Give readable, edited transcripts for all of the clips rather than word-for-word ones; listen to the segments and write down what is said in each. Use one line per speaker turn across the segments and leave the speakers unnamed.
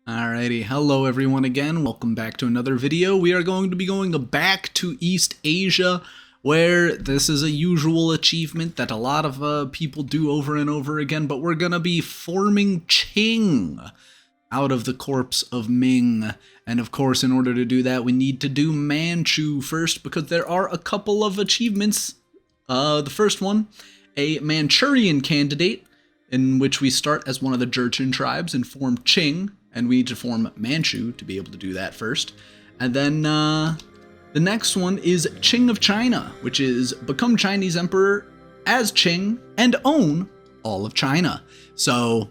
Alrighty, hello everyone again, welcome back to another video. We are going to be going back to East Asia, where this is a usual achievement that a lot of people do over and over again, but we're gonna be forming Qing out of the corpse of Ming. And of course, in order to do that, we need to do Manchu first, because there are a couple of achievements. The first one, a Manchurian candidate, in which we start as one of the Jurchen tribes and form Qing. And we need to form Manchu to be able to do that first. And then the next one is Qing of China, which is become Chinese emperor as Qing and own all of China. So,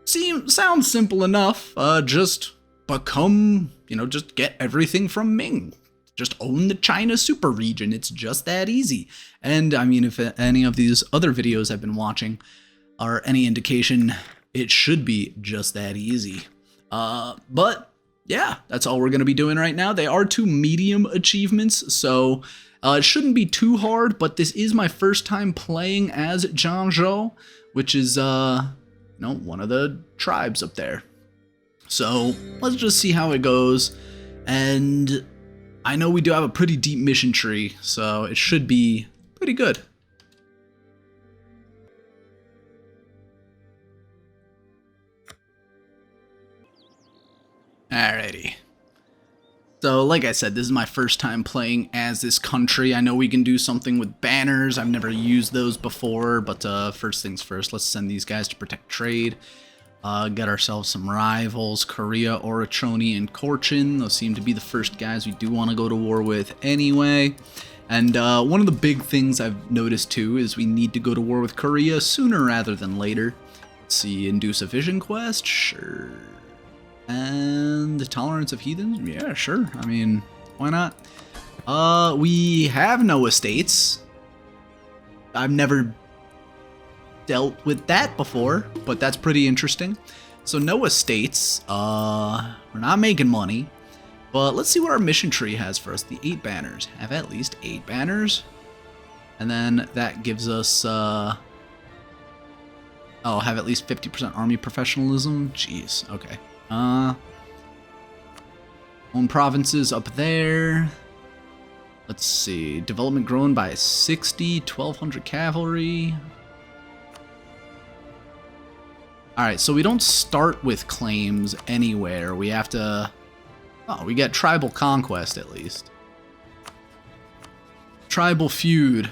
sounds simple enough. Just become, just get everything from Ming. Just own the China super region. It's just that easy. And I mean, if any of these other videos I've been watching are any indication, it should be just that easy. But yeah, that's all we're going to be doing right now. They are two medium achievements, so it shouldn't be too hard, but this is my first time playing as Zhangzhou, which is, one of the tribes up there. So let's just see how it goes. And I know we do have a pretty deep mission tree, so it should be pretty good. Alrighty. So, like I said, this is my first time playing as this country. I know we can do something with banners. I've never used those before, but first things first, let's send these guys to protect trade. Get ourselves some rivals, Korea, Orachoni, and Korchin. Those seem to be the first guys we do want to go to war with anyway. And one of the big things I've noticed too is we need to go to war with Korea sooner rather than later. Let's see, induce a vision quest? Sure. And the tolerance of heathens? Yeah, sure. I mean, why not? We have no estates. I've never dealt with that before, but that's pretty interesting. So no estates. We're not making money. But let's see what our mission tree has for us. The 8 banners. Have at least 8 banners. And then that gives us, have at least 50% army professionalism. Jeez, okay. Own provinces up there. Let's see. Development grown by 60, 1,200 cavalry. Alright, so we don't start with claims anywhere. We have to... Oh, we get tribal conquest at least. Tribal feud.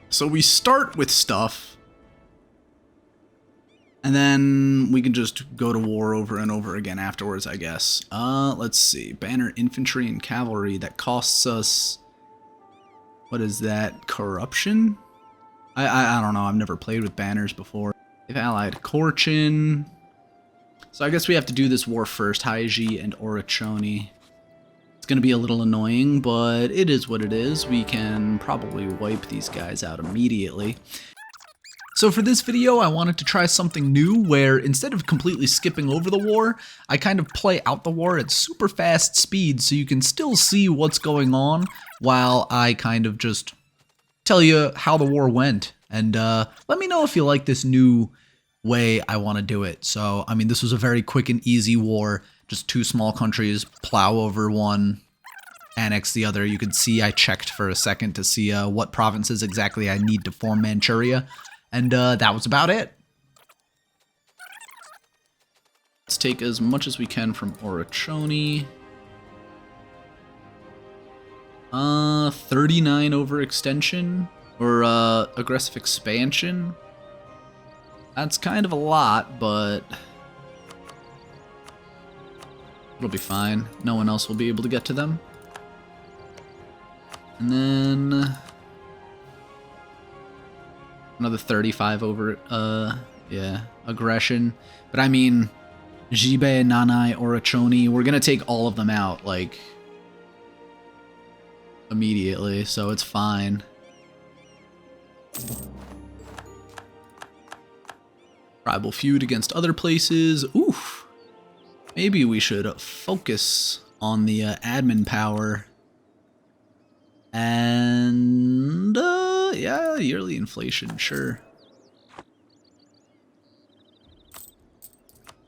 So we start with stuff. And then we can just go to war over and over again afterwards, I guess. Let's see. Banner infantry and cavalry. That costs us... What is that? Corruption? I don't know. I've never played with banners before. They've allied Korchin. So I guess we have to do this war first. Haiji and Orachoni. It's going to be a little annoying, but it is what it is. We can probably wipe these guys out immediately. So for this video, I wanted to try something new where instead of completely skipping over the war, I kind of play out the war at super fast speed so you can still see what's going on while I kind of just tell you how the war went. And let me know if you like this new way I want to do it. So, I mean, this was a very quick and easy war. Just 2 small countries plow over one, annex the other. You can see I checked for a second to see what provinces exactly I need to form Manchuria. And that was about it. Let's take as much as we can from Orachoni. 39 overextension or aggressive expansion. That's kind of a lot, but it'll be fine. No one else will be able to get to them. And then another 35 over, aggression. But I mean, Jibe, Nanai, Orachoni, we're gonna take all of them out, like, immediately, so it's fine. Tribal feud against other places. Oof. Maybe we should focus on the admin power. And, yeah, yearly inflation, sure.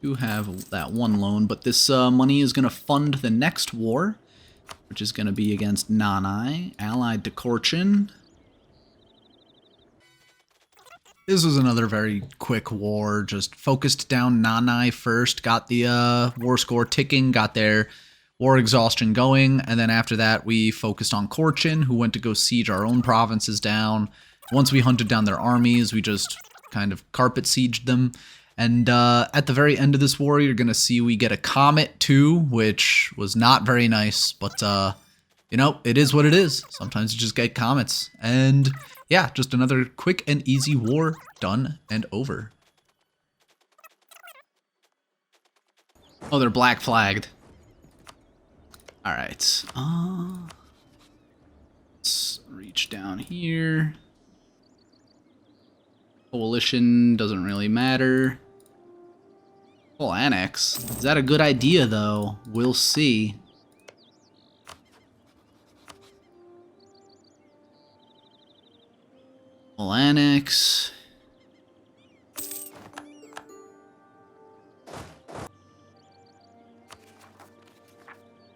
do have that one loan, but this money is going to fund the next war, which is going to be against Nanai, allied to Cochin. This was another very quick war, just focused down Nanai first, got the war score ticking, got their war exhaustion going, and then after that we focused on Cochin, who went to go siege our own provinces down. Once we hunted down their armies, we just kind of carpet sieged them. And at the very end of this war, you're going to see we get a comet too, which was not very nice, but you know, it is what it is. Sometimes you just get comets. And yeah, just another quick and easy war done and over. Oh, they're black flagged. All right. Let's reach down here. Coalition doesn't really matter. Full annex. Is that a good idea, though? We'll see. Full annex.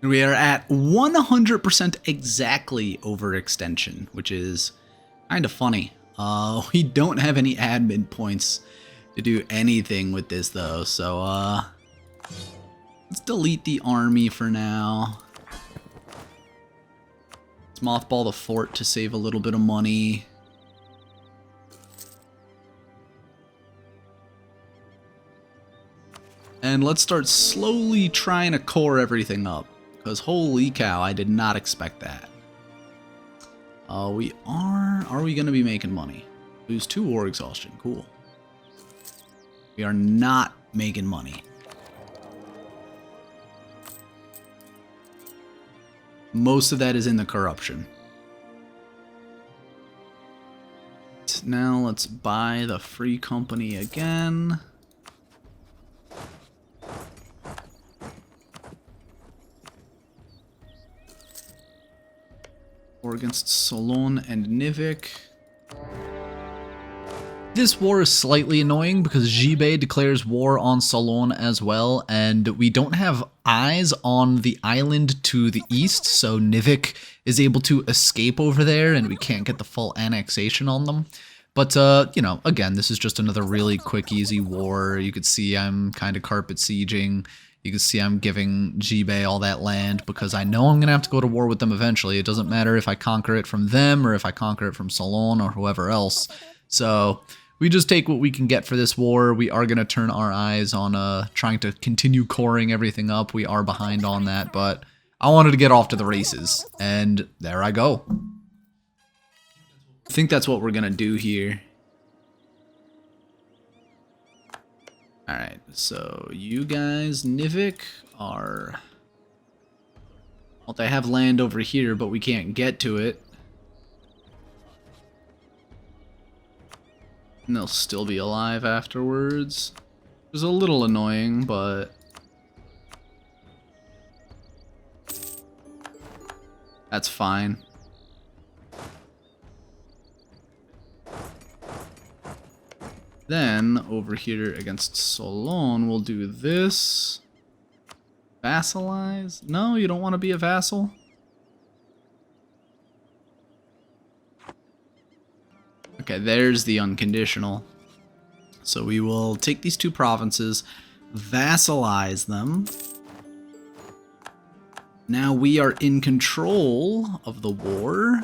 And we are at 100% exactly overextension, which is kind of funny. We don't have any admin points to do anything with this though, so let's delete the army for now. Let's mothball the fort to save a little bit of money. And let's start slowly trying to core everything up, because holy cow, I did not expect that. Are we going to be making money? Lose 2 war exhaustion, cool. We are not making money. Most of that is in the corruption. Now let's buy the free company again. War against Solon and Nivik. This war is slightly annoying because Jibei declares war on Solon as well, and we don't have eyes on the island to the east, so Nivik is able to escape over there and we can't get the full annexation on them. But, you know, again, this is just another really quick, easy war. You could see I'm kind of carpet sieging. You can see I'm giving Jibei all that land because I know I'm going to have to go to war with them eventually. It doesn't matter if I conquer it from them or if I conquer it from Solon or whoever else. So we just take what we can get for this war. We are going to turn our eyes on trying to continue coring everything up. We are behind on that, but I wanted to get off to the races. And there I go. I think that's what we're going to do here. Alright, so you guys, Nivik, are... Well, they have land over here, but we can't get to it. And they'll still be alive afterwards. Which is a little annoying, but... that's fine. Then, over here against Solon, we'll do this. Vassalize? No, you don't want to be a vassal? Okay, there's the unconditional. So we will take these 2 provinces, vassalize them. Now we are in control of the war.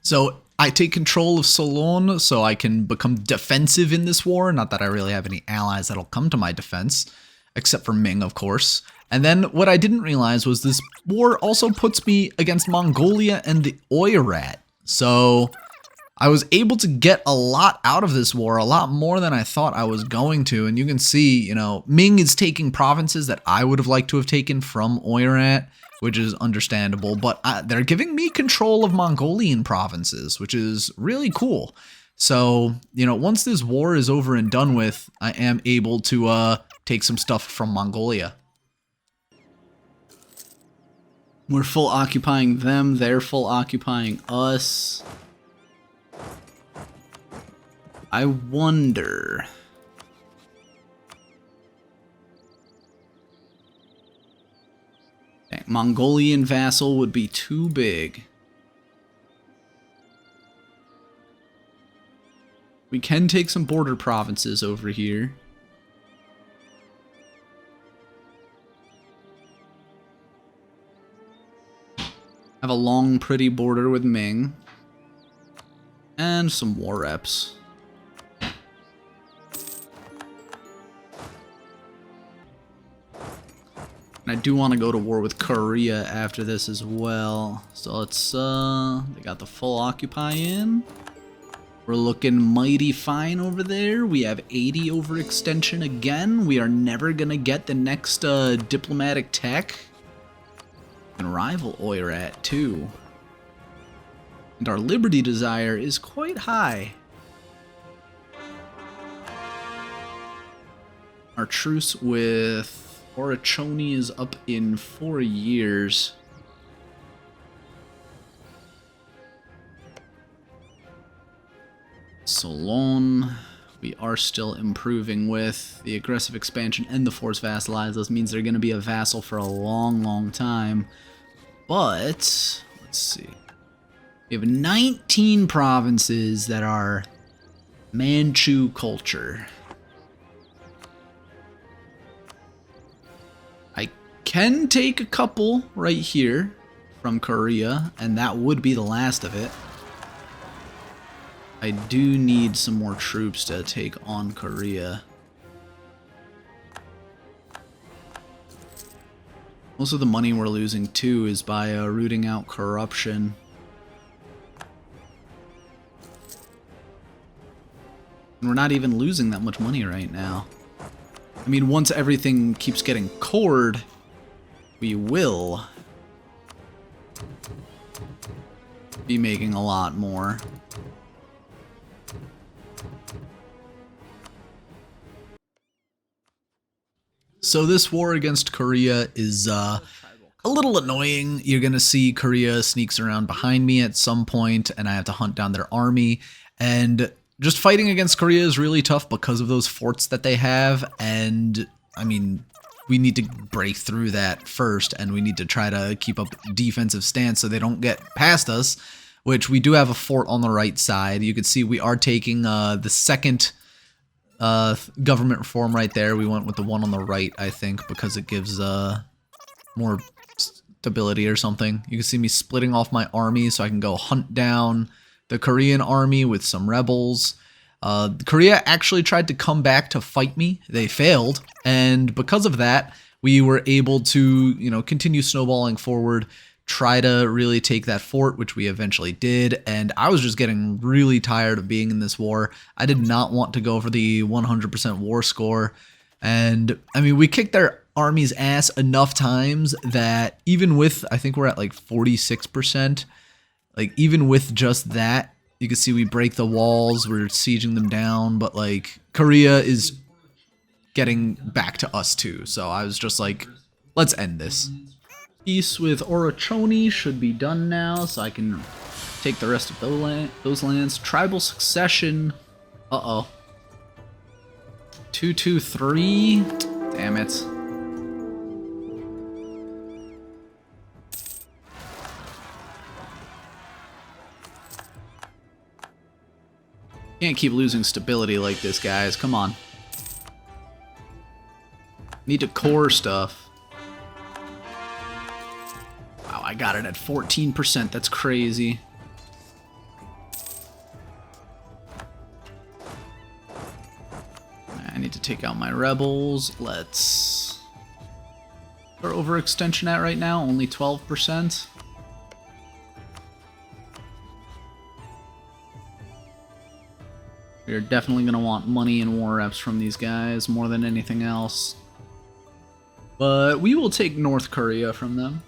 So I take control of Solon so I can become defensive in this war. Not that I really have any allies that'll come to my defense, except for Ming, of course. And then what I didn't realize was this war also puts me against Mongolia and the Oirat. So I was able to get a lot out of this war, a lot more than I thought I was going to. And you can see, you know, Ming is taking provinces that I would have liked to have taken from Oirat, which is understandable, but they're giving me control of Mongolian provinces, which is really cool. So, you know, once this war is over and done with, I am able to take some stuff from Mongolia. We're full occupying them, they're full occupying us. I wonder... Mongolian vassal would be too big. We can take some border provinces over here. Have a long, pretty border with Ming. And some war reps. And I do want to go to war with Korea after this as well. So let's, they got the full occupy in. We're looking mighty fine over there. We have 80 overextension again. We are never gonna get the next diplomatic tech. And rival Oirat too. And our liberty desire is quite high. Our truce with Orachoni is up in 4 years. Solon, we are still improving with the aggressive expansion and the force vassalize. This means they're going to be a vassal for a long, long time. But, let's see. We have 19 provinces that are Manchu culture. I can take a couple right here from Korea, and that would be the last of it. I do need some more troops to take on Korea. Most of the money we're losing too is by rooting out corruption. And we're not even losing that much money right now. I mean, once everything keeps getting cored, we will be making a lot more. So this war against Korea is a little annoying. You're going to see Korea sneaks around behind me at some point, and I have to hunt down their army. And just fighting against Korea is really tough because of those forts that they have. And, I mean, we need to break through that first, and we need to try to keep up defensive stance so they don't get past us, which we do have a fort on the right side. You can see we are taking the second government reform right there. We went with the one on the right, I think, because it gives more stability or something. You can see me splitting off my army so I can go hunt down the Korean army with some rebels. Korea actually tried to come back to fight me. They failed, and because of that, we were able to, you know, continue snowballing forward, try to really take that fort, which we eventually did. And I was just getting really tired of being in this war. I did not want to go for the 100% war score. And I mean, we kicked their army's ass enough times that even with, I think we're at like 46%, like even with just that, you can see we break the walls, we're sieging them down, but like Korea is getting back to us too. So I was just like, let's end this. Peace with Orachoni should be done now, so I can take the rest of those lands. Tribal succession. Uh-oh. 223. Damn it. Can't keep losing stability like this, guys. Come on. Need to core stuff. Wow, I got it at 14%. That's crazy. I need to take out my rebels. Let's... Where's our overextension at right now? Only 12%. We're definitely going to want money and war reps from these guys more than anything else. But we will take North Korea from them.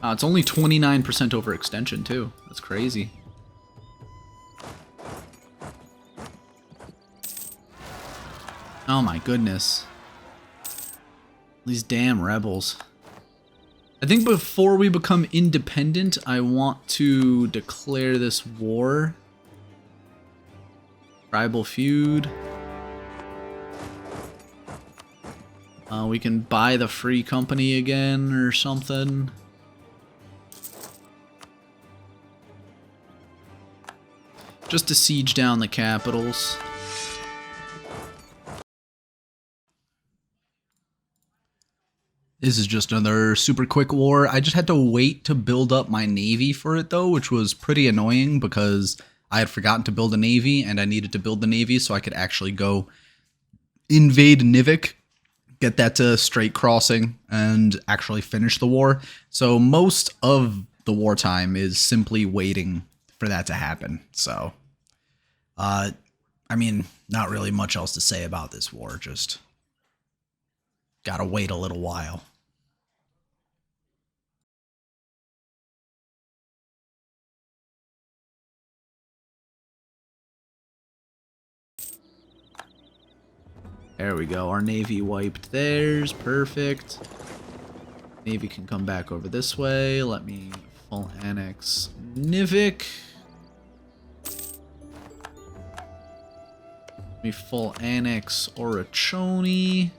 It's only 29% overextension too. That's crazy. Oh my goodness. These damn rebels. I think before we become independent, I want to declare this war. Tribal feud. We can buy the free company again or something. Just to siege down the capitals. This is just another super quick war. I just had to wait to build up my navy for it though, which was pretty annoying because I had forgotten to build a navy and I needed to build the navy so I could actually go invade Nivik, get that to straight crossing, and actually finish the war. So most of the wartime is simply waiting for that to happen. So, I mean, not really much else to say about this war, just gotta wait a little while. There we go. Our navy wiped theirs. Perfect. Navy can come back over this way. Let me full annex Nivik. Let me full annex Orachoni.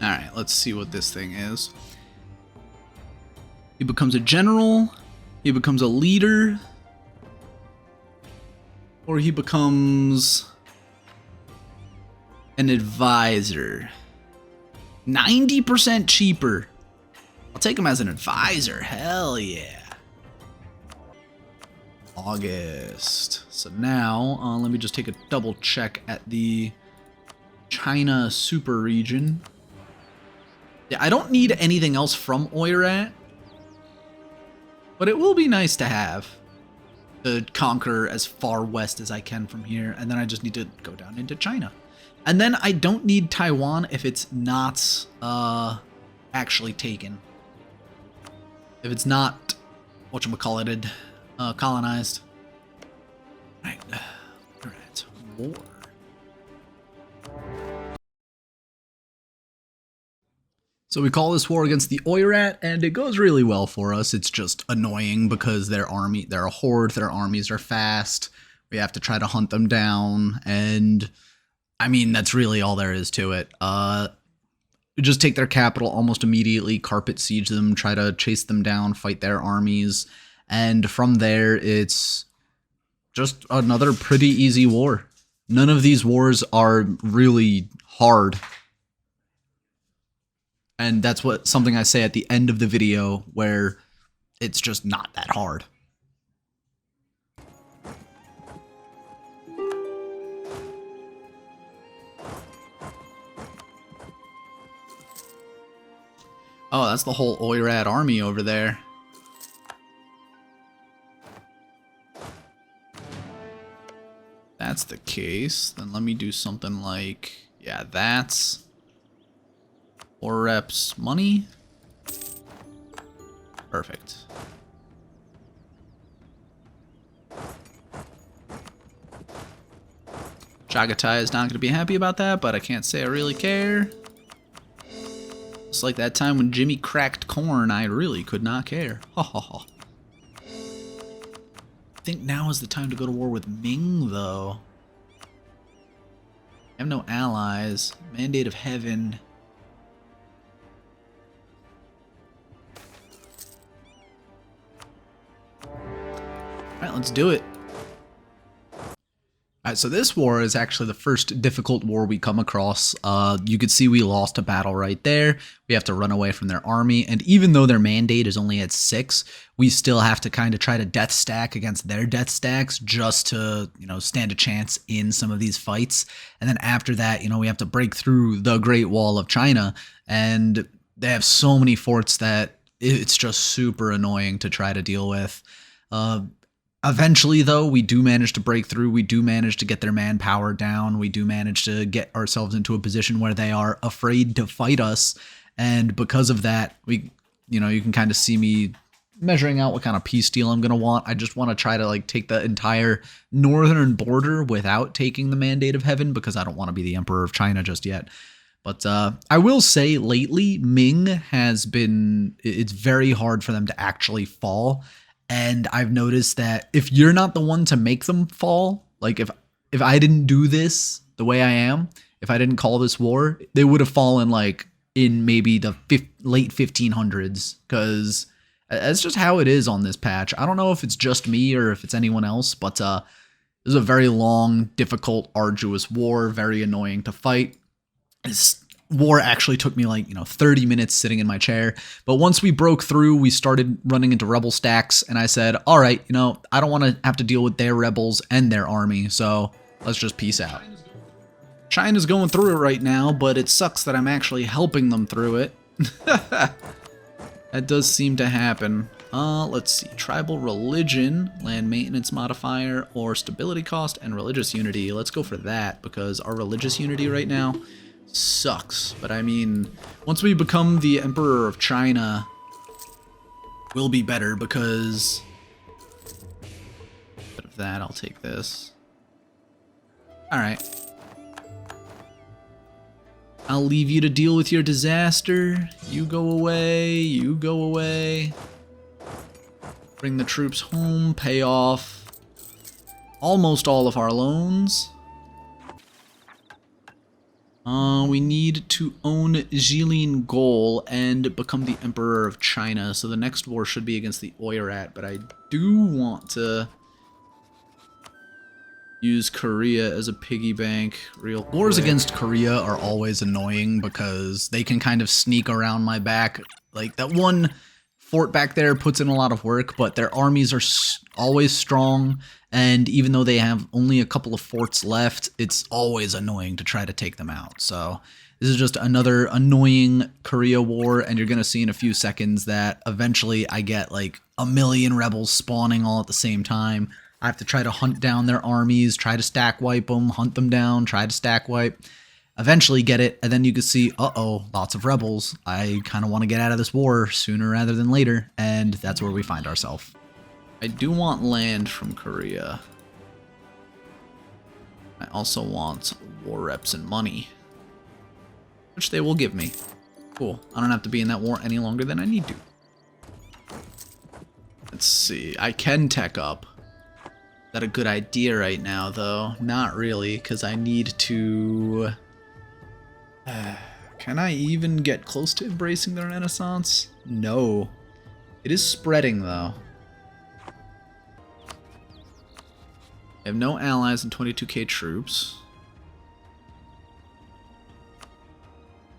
Alright, let's see what this thing is. He becomes a general. He becomes a leader. Or he becomes an advisor. 90% cheaper. I'll take him as an advisor. Hell yeah. August. So now, let me just take a double check at the China super region. Yeah, I don't need anything else from Oirat, but it will be nice to have. To conquer as far west as I can from here, and then I just need to go down into China. And then I don't need Taiwan if it's not actually taken. If it's not, whatchamacallited, colonized. Right, we're at war. So we call this war against the Oirat, and it goes really well for us. It's just annoying because they're a horde, their armies are fast. We have to try to hunt them down, and I mean, that's really all there is to it. We just take their capital almost immediately, carpet siege them, try to chase them down, fight their armies, and from there, it's just another pretty easy war. None of these wars are really hard. And that's something I say at the end of the video, where it's just not that hard. Oh, that's the whole Oirat army over there. That's the case. Then let me do something like, yeah, that's 4 reps money. Perfect. Chagatai is not going to be happy about that, but I can't say I really care. It's like that time when Jimmy cracked corn, I really could not care. Ha ha ha. I think now is the time to go to war with Ming, though. I have no allies. Mandate of Heaven. Alright, let's do it. Alright, so this war is actually the first difficult war we come across. You could see we lost a battle right there. We have to run away from their army, and even though their mandate is only at 6, we still have to kind of try to death stack against their death stacks just to, you know, stand a chance in some of these fights. And then after that, you know, we have to break through the Great Wall of China, and they have so many forts that it's just super annoying to try to deal with. Eventually, though, we do manage to break through. We do manage to get their manpower down. We do manage to get ourselves into a position where they are afraid to fight us. And because of that, you can kind of see me measuring out what kind of peace deal I'm going to want. I just want to try to like take the entire northern border without taking the Mandate of Heaven because I don't want to be the Emperor of China just yet. But I will say lately, Ming has been, it's very hard for them to actually fall. And I've noticed that if you're not the one to make them fall, like if I didn't do this, the way I am, if I didn't call this war, they would have fallen like in maybe the late 1500s, because that's just how it is on this patch. I don't know if it's just me or if it's anyone else, but this is a very long, difficult, arduous war, very annoying to fight. This war actually took me like, 30 minutes sitting in my chair. But once we broke through, we started running into rebel stacks, and I said, all right, I don't want to have to deal with their rebels and their army, so let's just peace out. China's going through it right now, but it sucks that I'm actually helping them through it. That does seem to happen. Let's see. Tribal religion, land maintenance modifier, or stability cost and religious unity. Let's go for that, because our religious unity right now sucks. But I mean, once we become the Emperor of China, we'll be better, because... But of that, I'll take this. Alright. I'll leave you to deal with your disaster. You go away, you go away. Bring the troops home, pay off almost all of our loans. We need to own Jilin Gol and become the Emperor of China. So the next war should be against the Oirat, but I do want to use Korea as a piggy bank real quick. Wars against Korea are always annoying because they can kind of sneak around my back. Like, that one fort back there puts in a lot of work, but their armies are always strong, and even though they have only a couple of forts left, it's always annoying to try to take them out. So this is just another annoying Korea war, and you're going to see in a few seconds that eventually I get like 1 million rebels spawning all at the same time. I have to try to hunt down their armies, try to stack wipe them, hunt them down, try to stack wipe, eventually get it, and then you can see, uh-oh, lots of rebels. I kind of want to get out of this war sooner rather than later, and that's where we find ourselves. I do want land from Korea. I also want war reps and money, which they will give me. Cool. I don't have to be in that war any longer than I need to. Let's see. I can tech up. Is that a good idea right now, though? Not really, because I need to... Can I even get close to embracing the Renaissance? No. It is spreading, though. I have no allies and 22k troops.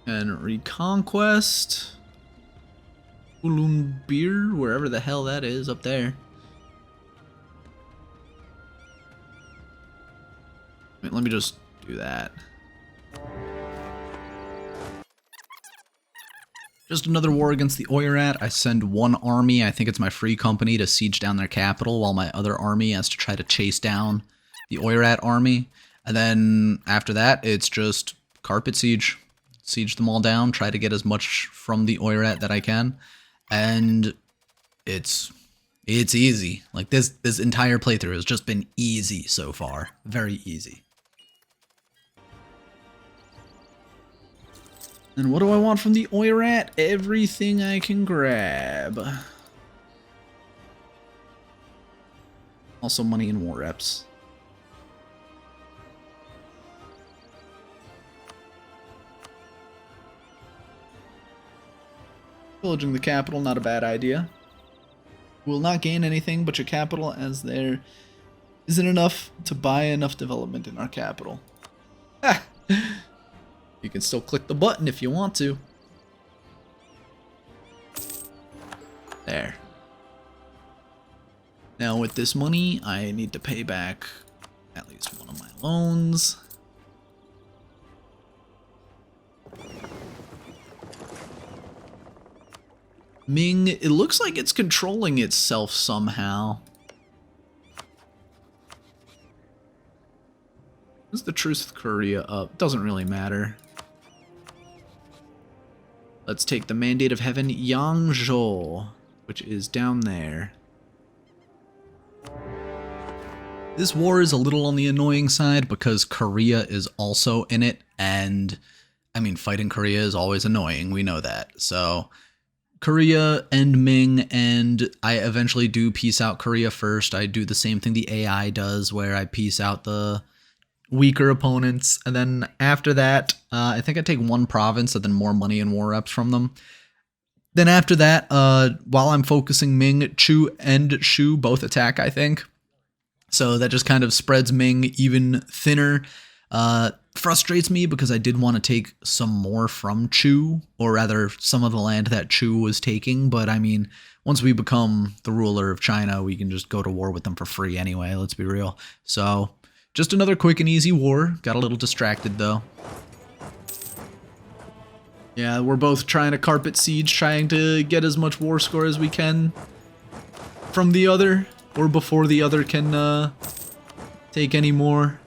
And Reconquest. Ulumbir, wherever the hell that is, up there. Let me just do that. Just another war against the Oirat. I send one army, I think it's my free company, to siege down their capital, while my other army has to try to chase down the Oirat army. And then after that, it's just carpet siege. Siege them all down, try to get as much from the Oirat that I can. And it's easy. Like, this entire playthrough has just been easy so far. Very easy. And what do I want from the Oirat? Everything I can grab. Also money and war reps. Pillaging the capital, not a bad idea. Will not gain anything but your capital, as there isn't enough to buy enough development in our capital. Ha! You can still click the button if you want to. There. Now with this money, I need to pay back at least one of my loans. Ming, it looks like it's controlling itself somehow. What's the truce with Korea up? Doesn't really matter. Let's take the Mandate of Heaven, Yangzhou, which is down there. This war is a little on the annoying side because Korea is also in it, and I mean, fighting Korea is always annoying, we know that. So Korea and Ming, and I eventually do peace out Korea first. I do the same thing the AI does, where I peace out the weaker opponents. And then after that, I think I take one province and then more money and war reps from them. Then after that, while I'm focusing Ming, Chu and Shu both attack, I think. So that just kind of spreads Ming even thinner. Frustrates me because I did want to take some more from Chu, or rather some of the land that Chu was taking. But I mean, once we become the ruler of China, we can just go to war with them for free anyway, let's be real. So just another quick and easy war. Got a little distracted though. Yeah, we're both trying to carpet siege, trying to get as much war score as we can from the other, or before the other can take any more.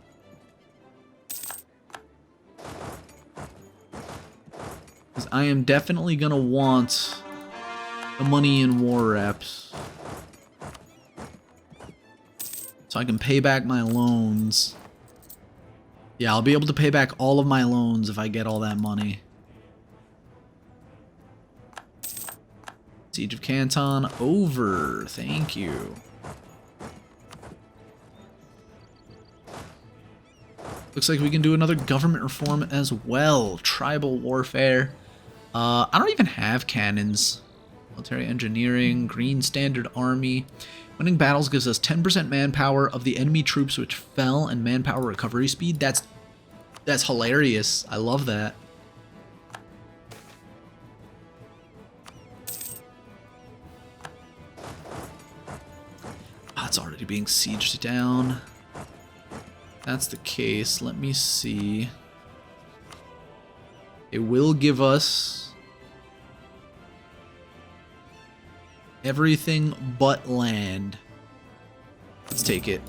Because I am definitely going to want the money in war reps, so I can pay back my loans. Yeah, I'll be able to pay back all of my loans if I get all that money. Siege of Canton over. Thank you. Looks like we can do another government reform as well. Tribal warfare. I don't even have cannons. Military engineering, green standard army. Winning battles gives us 10% manpower of the enemy troops which fell and manpower recovery speed. That's hilarious. I love that. Oh, it's already being sieged down. That's the case. Let me see. It will give us everything but land. Let's take it.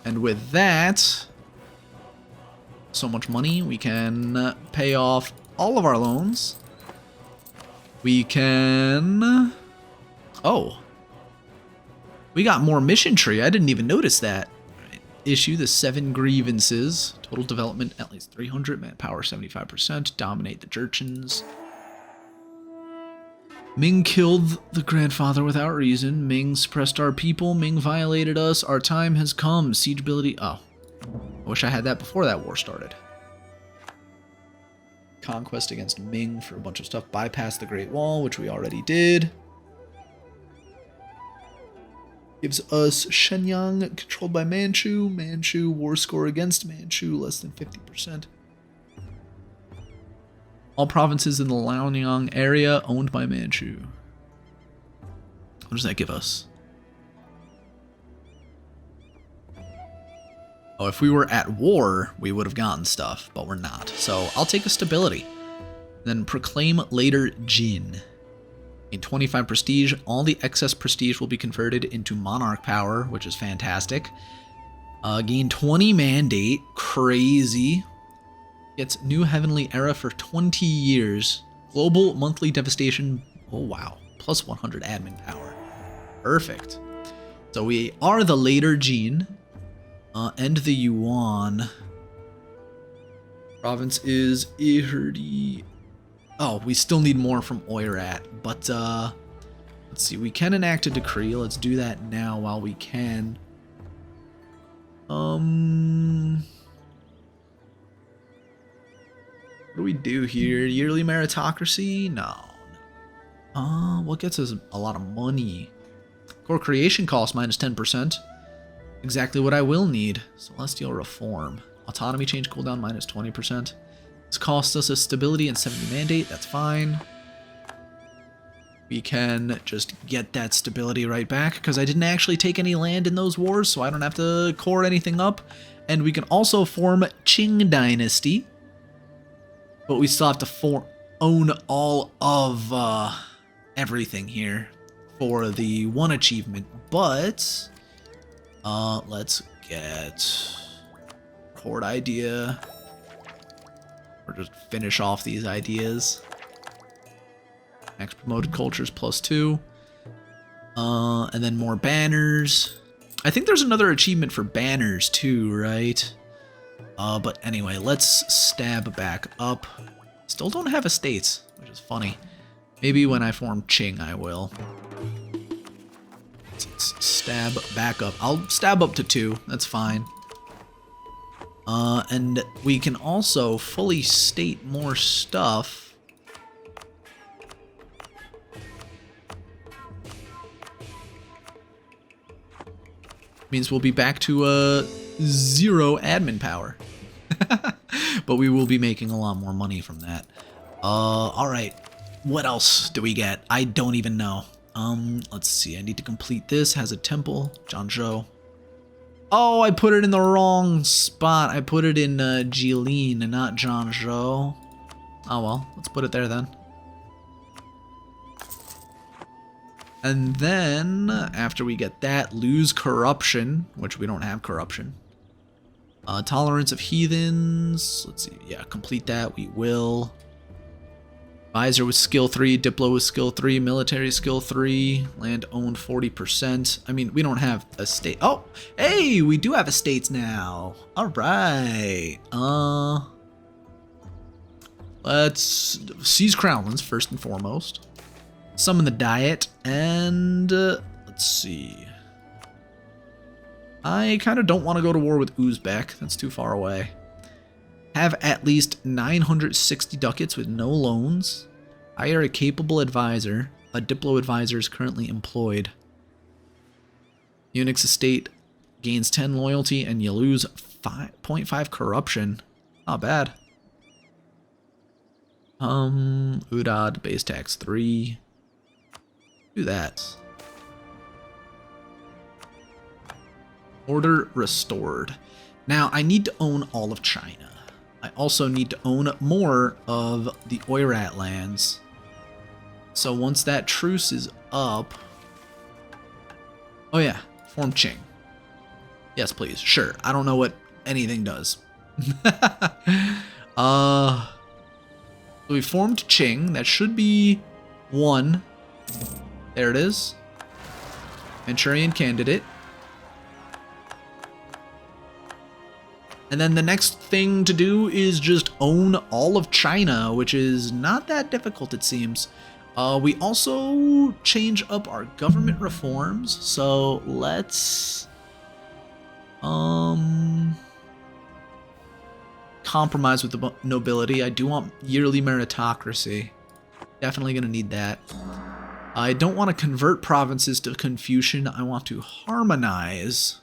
And with that, so much money, we can pay off all of our loans. We can... Oh. We got more mission tree. I didn't even notice that. Right. Issue the 7 grievances. Total development at least 300. Manpower 75%. Dominate the Jurchens. Ming killed the grandfather without reason. Ming suppressed our people. Ming violated us. Our time has come. Siege ability. Oh. I wish I had that before that war started. Conquest against Ming for a bunch of stuff. Bypass the Great Wall, which we already did. Gives us Shenyang, controlled by Manchu. Manchu, war score against Manchu, less than 50%. All provinces in the Liaoning area owned by Manchu. What does that give us? Oh, if we were at war, we would have gotten stuff, but we're not. So I'll take a stability. Then proclaim later Jin. Gain 25 prestige. All the excess prestige will be converted into monarch power, which is fantastic. Gain 20 mandate. Crazy. Gets new heavenly era for 20 years. Global monthly devastation. Oh, wow. Plus 100 admin power. Perfect. So we are the later Jin. End the Yuan. Province is Ihurdi. Oh, we still need more from Oirat, but let's see. We can enact a decree. Let's do that now while we can. What do we do here? Yearly meritocracy? No. What gets us a lot of money? Core creation cost minus 10%. Exactly what I will need. Celestial reform. Autonomy change cooldown minus 20%. This costs us a stability and 70 mandate. That's fine. We can just get that stability right back because I didn't actually take any land in those wars, so I don't have to core anything up. And we can also form Qing Dynasty. But we still have to own all of everything here for the one achievement. But let's get court idea. Or just finish off these ideas. Next promoted cultures +2. And then more banners. I think there's another achievement for banners too, right? But anyway, let's stab back up. Still don't have estates, which is funny. Maybe when I form Qing, I will. Let's stab back up. I'll stab up to 2. That's fine. And we can also fully state more stuff. Means we'll be back to 0 admin power. But we will be making a lot more money from that. Alright. What else do we get? I don't even know. Let's see. I need to complete this. Has a temple. Zhangzhou. Oh, I put it in the wrong spot. I put it in Jilin and not Zhangzhou. Oh well, let's put it there then. And then, after we get that, lose corruption, which we don't have corruption. Tolerance of heathens. Let's see. Yeah, complete that. We will. Advisor with skill 3, Diplo with skill 3, military skill 3, land owned 40%. I mean, we don't have a state. Oh, hey, we do have estates now. All right. Let's seize Crownlands first and foremost. Summon the Diet, and let's see. I kind of don't want to go to war with Uzbek. That's too far away. Have at least 960 ducats with no loans. Hire a capable advisor. A Diplo advisor is currently employed. Unix estate gains 10 loyalty and you lose 5.5 corruption. Not bad. Udad, base tax 3. Do that. Order restored. Now, I need to own all of China. I also need to own more of the Oirat lands. So once that truce is up... Oh yeah, form Qing. Yes, please. Sure. I don't know what anything does. So we formed Qing. That should be 1. There it is. Manchurian candidate. And then the next thing to do is just own all of China, which is not that difficult, it seems. We also change up our government reforms, so let's compromise with the nobility. I do want yearly meritocracy. Definitely gonna need that. I don't want to convert provinces to Confucian. I want to harmonize.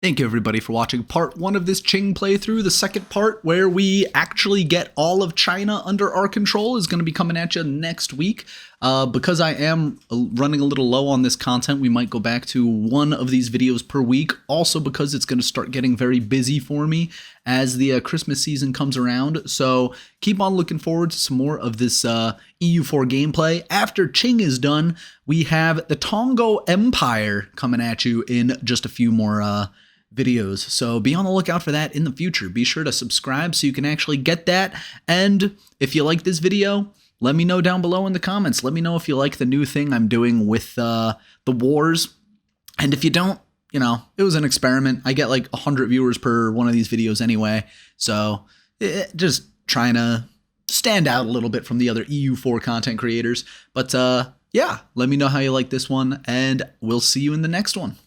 Thank you everybody for watching part 1 of this Qing playthrough. The second part, where we actually get all of China under our control, is going to be coming at you next week. Because I am running a little low on this content, we might go back to 1 of these videos per week. Also because it's going to start getting very busy for me as the Christmas season comes around. So keep on looking forward to some more of this EU4 gameplay. After Qing is done, we have the Tongo Empire coming at you in just a few more videos, so be on the lookout for that in the future. Be sure to subscribe so you can actually get that, and if you like this video, let me know down below in the comments. Let me know if you like the new thing I'm doing with the wars, and if you don't, you know, it was an experiment. I get like 100 viewers per one of these videos anyway, so just trying to stand out a little bit from the other EU4 content creators. But yeah, let me know how you like this one, and we'll see you in the next one.